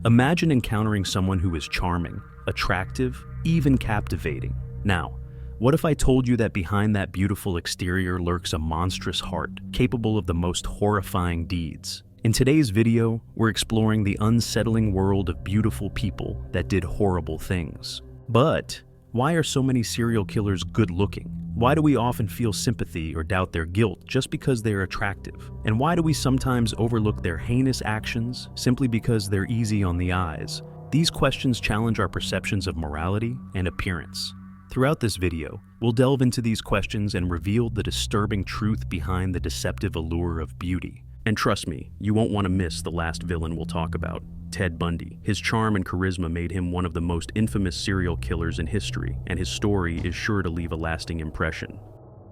Imagine encountering someone who is charming, attractive, even captivating. Now, what if I told you that behind that beautiful exterior lurks a monstrous heart, capable of the most horrifying deeds? In today's video, we're exploring the unsettling world of beautiful people that did horrible things. But why are so many serial killers good-looking? Why do we often feel sympathy or doubt their guilt just because they're attractive? And why do we sometimes overlook their heinous actions simply because they're easy on the eyes? These questions challenge our perceptions of morality and appearance. Throughout this video, we'll delve into these questions and reveal the disturbing truth behind the deceptive allure of beauty. And trust me, you won't want to miss the last villain we'll talk about, Ted Bundy. His charm and charisma made him one of the most infamous serial killers in history, and his story is sure to leave a lasting impression.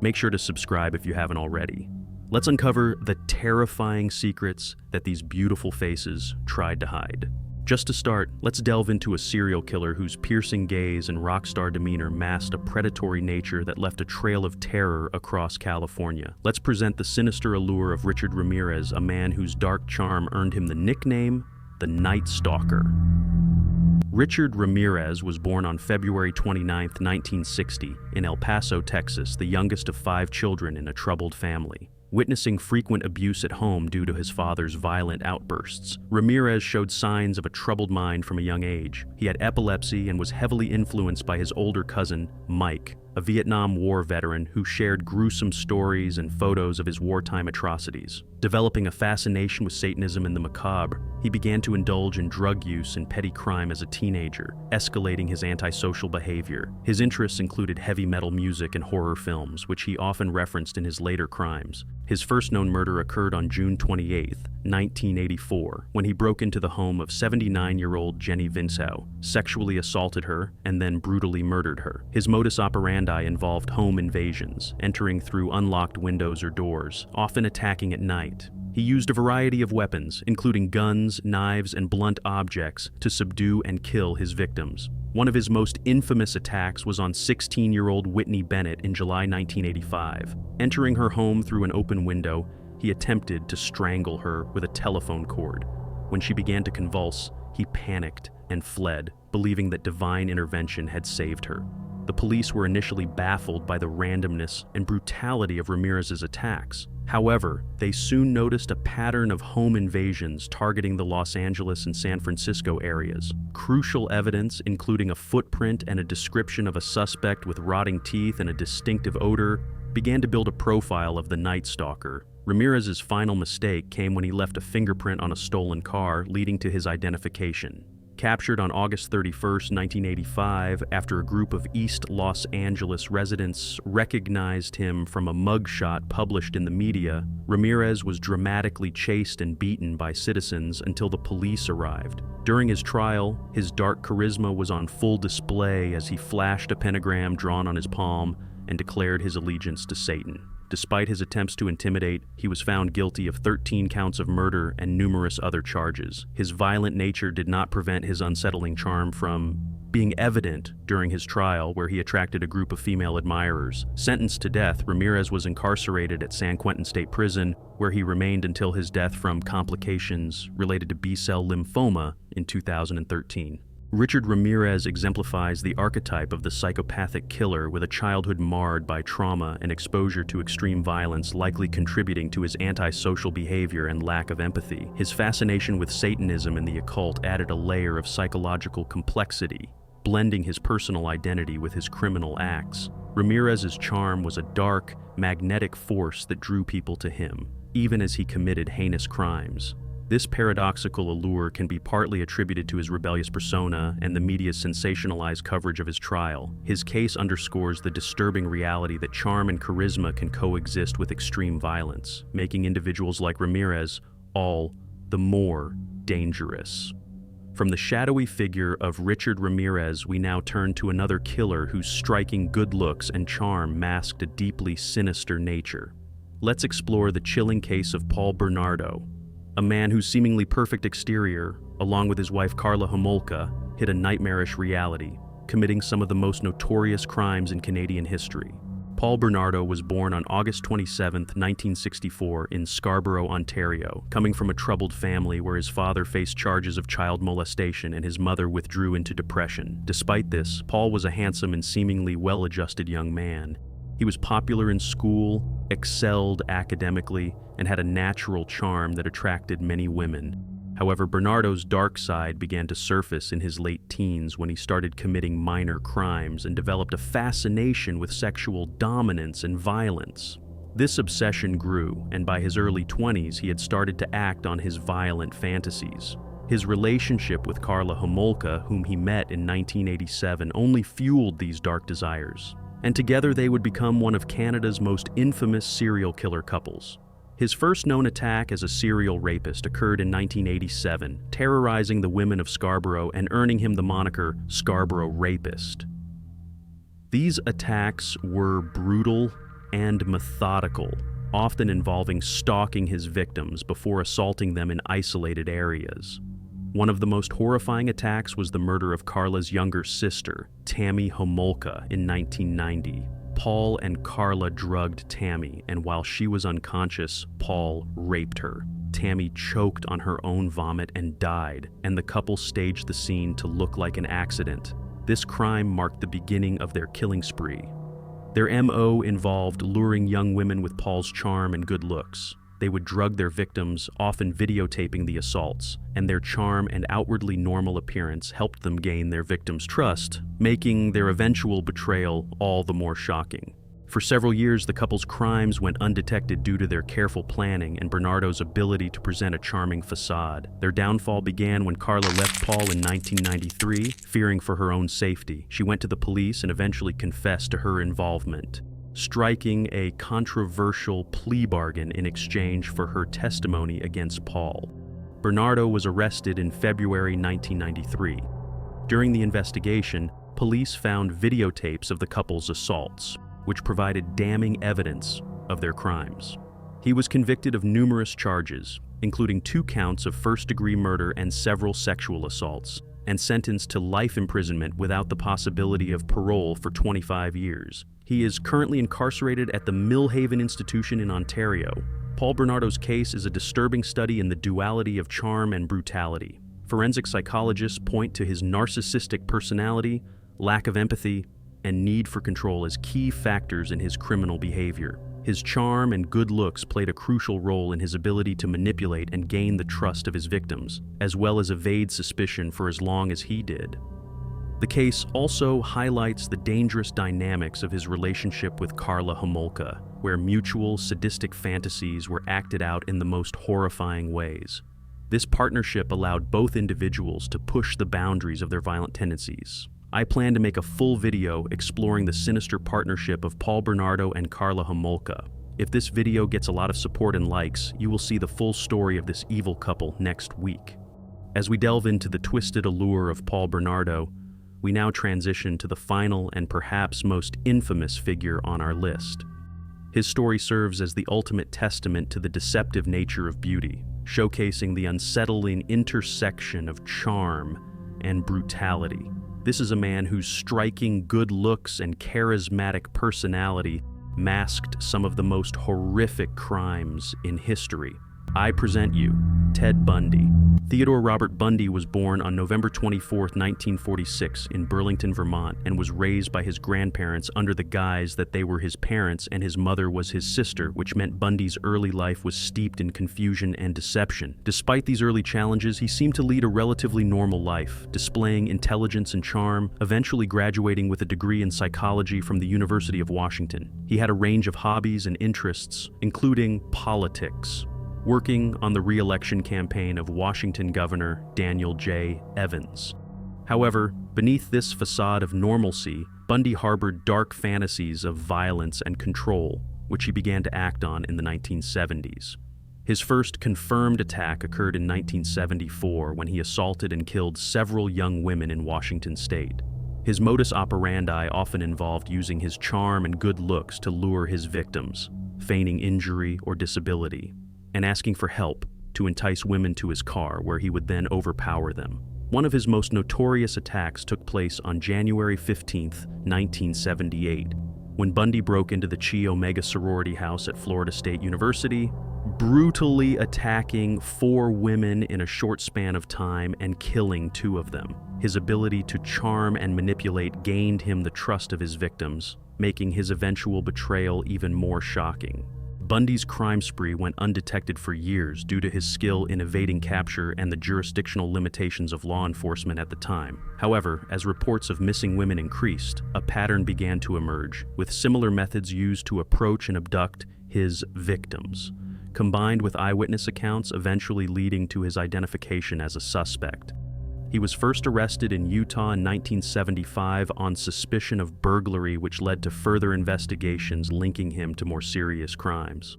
Make sure to subscribe if you haven't already. Let's uncover the terrifying secrets that these beautiful faces tried to hide. Just to start, let's delve into a serial killer whose piercing gaze and rock star demeanor masked a predatory nature that left a trail of terror across California. Let's present the sinister allure of Richard Ramirez, a man whose dark charm earned him the nickname the Night Stalker. Richard Ramirez was born on February 29, 1960, in El Paso, Texas, the youngest of 5 children in a troubled family. Witnessing frequent abuse at home due to his father's violent outbursts, Ramirez showed signs of a troubled mind from a young age. He had epilepsy and was heavily influenced by his older cousin, Mike, a Vietnam War veteran who shared gruesome stories and photos of his wartime atrocities. Developing a fascination with Satanism and the macabre, he began to indulge in drug use and petty crime as a teenager, escalating his antisocial behavior. His interests included heavy metal music and horror films, which he often referenced in his later crimes. His first known murder occurred on June 28, 1984, when he broke into the home of 79-year-old Jenny Vinsow, sexually assaulted her, and then brutally murdered her. His modus operandi involved home invasions, entering through unlocked windows or doors, often attacking at night. He used a variety of weapons, including guns, knives, and blunt objects, to subdue and kill his victims. One of his most infamous attacks was on 16-year-old Whitney Bennett in July 1985. Entering her home through an open window, he attempted to strangle her with a telephone cord. When she began to convulse, he panicked and fled, believing that divine intervention had saved her. The police were initially baffled by the randomness and brutality of Ramirez's attacks. However, they soon noticed a pattern of home invasions targeting the Los Angeles and San Francisco areas. Crucial evidence, including a footprint and a description of a suspect with rotting teeth and a distinctive odor, began to build a profile of the Night Stalker. Ramirez's final mistake came when he left a fingerprint on a stolen car, leading to his identification. Captured on August 31, 1985, after a group of East Los Angeles residents recognized him from a mugshot published in the media, Ramirez was dramatically chased and beaten by citizens until the police arrived. During his trial, his dark charisma was on full display as he flashed a pentagram drawn on his palm and declared his allegiance to Satan. Despite his attempts to intimidate, he was found guilty of 13 counts of murder and numerous other charges. His violent nature did not prevent his unsettling charm from being evident during his trial, where he attracted a group of female admirers. Sentenced to death, Ramirez was incarcerated at San Quentin State Prison, where he remained until his death from complications related to B-cell lymphoma in 2013. Richard Ramirez exemplifies the archetype of the psychopathic killer, with a childhood marred by trauma and exposure to extreme violence likely contributing to his antisocial behavior and lack of empathy. His fascination with Satanism and the occult added a layer of psychological complexity, blending his personal identity with his criminal acts. Ramirez's charm was a dark, magnetic force that drew people to him, even as he committed heinous crimes. This paradoxical allure can be partly attributed to his rebellious persona and the media's sensationalized coverage of his trial. His case underscores the disturbing reality that charm and charisma can coexist with extreme violence, making individuals like Ramirez all the more dangerous. From the shadowy figure of Richard Ramirez, we now turn to another killer whose striking good looks and charm masked a deeply sinister nature. Let's explore the chilling case of Paul Bernardo, a man whose seemingly perfect exterior, along with his wife Karla Homolka, hid a nightmarish reality, committing some of the most notorious crimes in Canadian history. Paul Bernardo was born on August 27, 1964, in Scarborough, Ontario, coming from a troubled family where his father faced charges of child molestation and his mother withdrew into depression. Despite this, Paul was a handsome and seemingly well-adjusted young man. He was popular in school, excelled academically, and had a natural charm that attracted many women. However, Bernardo's dark side began to surface in his late teens when he started committing minor crimes and developed a fascination with sexual dominance and violence. This obsession grew, and by his early 20s, he had started to act on his violent fantasies. His relationship with Karla Homolka, whom he met in 1987, only fueled these dark desires, and together they would become one of Canada's most infamous serial killer couples. His first known attack as a serial rapist occurred in 1987, terrorizing the women of Scarborough and earning him the moniker Scarborough Rapist. These attacks were brutal and methodical, often involving stalking his victims before assaulting them in isolated areas. One of the most horrifying attacks was the murder of Karla's younger sister, Tammy Homolka, in 1990. Paul and Karla drugged Tammy, and while she was unconscious, Paul raped her. Tammy choked on her own vomit and died, and the couple staged the scene to look like an accident. This crime marked the beginning of their killing spree. Their MO involved luring young women with Paul's charm and good looks. They would drug their victims, often videotaping the assaults, and their charm and outwardly normal appearance helped them gain their victims' trust, making their eventual betrayal all the more shocking. For several years, the couple's crimes went undetected due to their careful planning and Bernardo's ability to present a charming facade. Their downfall began when Karla left Paul in 1993, fearing for her own safety. She went to the police and eventually confessed to her involvement, striking a controversial plea bargain in exchange for her testimony against Paul. Bernardo was arrested in February 1993. During the investigation, police found videotapes of the couple's assaults, which provided damning evidence of their crimes. He was convicted of numerous charges, including 2 counts of first-degree murder and several sexual assaults, and sentenced to life imprisonment without the possibility of parole for 25 years. He is currently incarcerated at the Millhaven Institution in Ontario. Paul Bernardo's case is a disturbing study in the duality of charm and brutality. Forensic psychologists point to his narcissistic personality, lack of empathy, and need for control as key factors in his criminal behavior. His charm and good looks played a crucial role in his ability to manipulate and gain the trust of his victims, as well as evade suspicion for as long as he did. The case also highlights the dangerous dynamics of his relationship with Karla Homolka, where mutual sadistic fantasies were acted out in the most horrifying ways. This partnership allowed both individuals to push the boundaries of their violent tendencies. I plan to make a full video exploring the sinister partnership of Paul Bernardo and Karla Homolka. If this video gets a lot of support and likes, you will see the full story of this evil couple next week. As we delve into the twisted allure of Paul Bernardo, we now transition to the final and perhaps most infamous figure on our list. His story serves as the ultimate testament to the deceptive nature of beauty, showcasing the unsettling intersection of charm and brutality. This is a man whose striking good looks and charismatic personality masked some of the most horrific crimes in history. I present you Ted Bundy. Theodore Robert Bundy was born on November 24, 1946 in Burlington, Vermont, and was raised by his grandparents under the guise that they were his parents and his mother was his sister, which meant Bundy's early life was steeped in confusion and deception. Despite these early challenges, he seemed to lead a relatively normal life, displaying intelligence and charm, eventually graduating with a degree in psychology from the University of Washington. He had a range of hobbies and interests, including politics, working on the re-election campaign of Washington Governor Daniel J. Evans. However, beneath this facade of normalcy, Bundy harbored dark fantasies of violence and control, which he began to act on in the 1970s. His first confirmed attack occurred in 1974 when he assaulted and killed several young women in Washington state. His modus operandi often involved using his charm and good looks to lure his victims, feigning injury or disability, and asking for help to entice women to his car, where he would then overpower them. One of his most notorious attacks took place on January 15, 1978. when Bundy broke into the Chi Omega sorority house at Florida State University, brutally attacking 4 women in a short span of time and killing 2 of them. His ability to charm and manipulate gained him the trust of his victims, making his eventual betrayal even more shocking. Bundy's crime spree went undetected for years due to his skill in evading capture and the jurisdictional limitations of law enforcement at the time. However, as reports of missing women increased, a pattern began to emerge, with similar methods used to approach and abduct his victims, combined with eyewitness accounts eventually leading to his identification as a suspect. He was first arrested in Utah in 1975 on suspicion of burglary, which led to further investigations linking him to more serious crimes.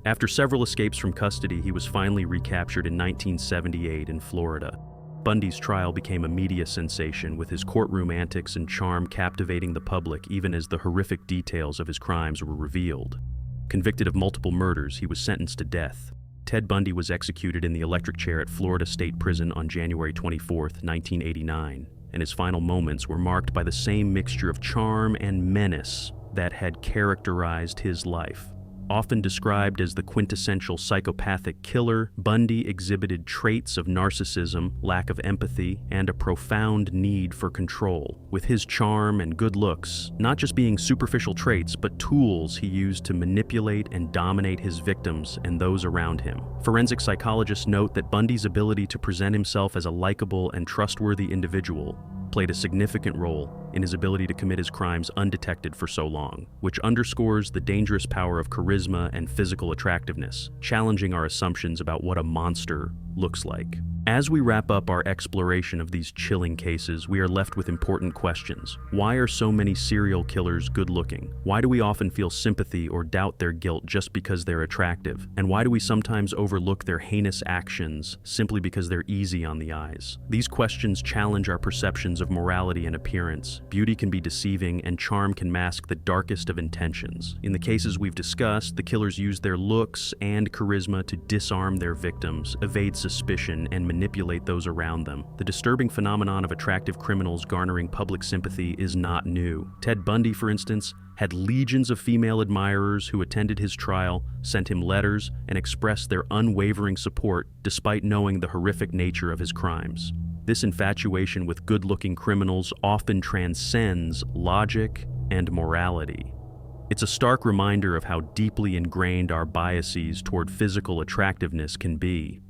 After several escapes from custody, he was finally recaptured in 1978 in Florida. Bundy's trial became a media sensation, with his courtroom antics and charm captivating the public even as the horrific details of his crimes were revealed. Convicted of multiple murders, he was sentenced to death. Ted Bundy was executed in the electric chair at Florida State Prison on January 24, 1989, and his final moments were marked by the same mixture of charm and menace that had characterized his life. Often described as the quintessential psychopathic killer, Bundy exhibited traits of narcissism, lack of empathy, and a profound need for control, with his charm and good looks not just being superficial traits but tools he used to manipulate and dominate his victims and those around him. Forensic psychologists note that Bundy's ability to present himself as a likable and trustworthy individual played a significant role in his ability to commit his crimes undetected for so long, which underscores the dangerous power of charisma and physical attractiveness, challenging our assumptions about what a monster looks like. As we wrap up our exploration of these chilling cases, we are left with important questions. Why are so many serial killers good-looking? Why do we often feel sympathy or doubt their guilt just because they're attractive? And why do we sometimes overlook their heinous actions simply because they're easy on the eyes? These questions challenge our perceptions of morality and appearance. Beauty can be deceiving, and charm can mask the darkest of intentions. In the cases we've discussed, the killers use their looks and charisma to disarm their victims, evade suspicion, and manipulate those around them. The disturbing phenomenon of attractive criminals garnering public sympathy is not new. Ted Bundy, for instance, had legions of female admirers who attended his trial, sent him letters, and expressed their unwavering support despite knowing the horrific nature of his crimes. This infatuation with good-looking criminals often transcends logic and morality. It's a stark reminder of how deeply ingrained our biases toward physical attractiveness can be.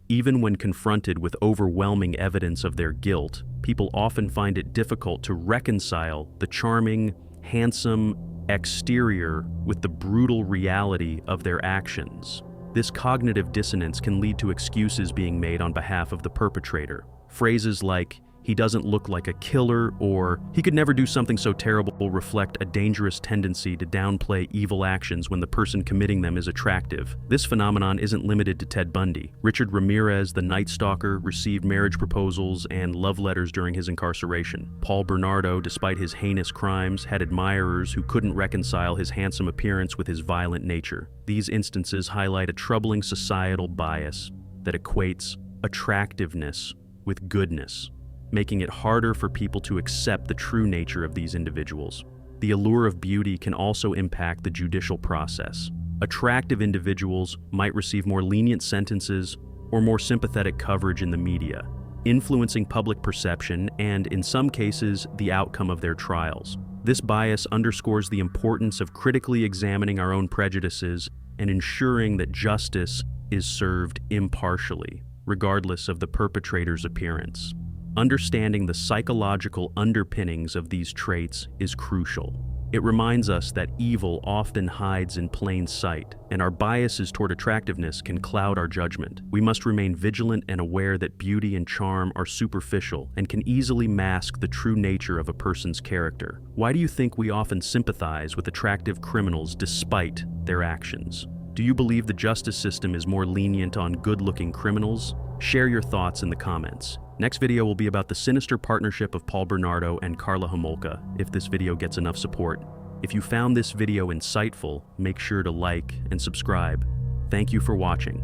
Even when confronted with overwhelming evidence of their guilt, people often find it difficult to reconcile the charming, handsome exterior with the brutal reality of their actions. This cognitive dissonance can lead to excuses being made on behalf of the perpetrator. Phrases like, "He doesn't look like a killer," or "He could never do something so terrible," reflect a dangerous tendency to downplay evil actions when the person committing them is attractive. This phenomenon isn't limited to Ted Bundy. Richard Ramirez, the Night Stalker, received marriage proposals and love letters during his incarceration. Paul Bernardo, despite his heinous crimes, had admirers who couldn't reconcile his handsome appearance with his violent nature. These instances highlight a troubling societal bias that equates attractiveness with goodness, making it harder for people to accept the true nature of these individuals. The allure of beauty can also impact the judicial process. Attractive individuals might receive more lenient sentences or more sympathetic coverage in the media, influencing public perception and, in some cases, the outcome of their trials. This bias underscores the importance of critically examining our own prejudices and ensuring that justice is served impartially, regardless of the perpetrator's appearance. Understanding the psychological underpinnings of these traits is crucial. It reminds us that evil often hides in plain sight, and our biases toward attractiveness can cloud our judgment. We must remain vigilant and aware that beauty and charm are superficial and can easily mask the true nature of a person's character. Why do you think we often sympathize with attractive criminals despite their actions? Do you believe the justice system is more lenient on good-looking criminals? Share your thoughts in the comments. Next video will be about the sinister partnership of Paul Bernardo and Karla Homolka, if this video gets enough support. If you found this video insightful, make sure to like and subscribe. Thank you for watching.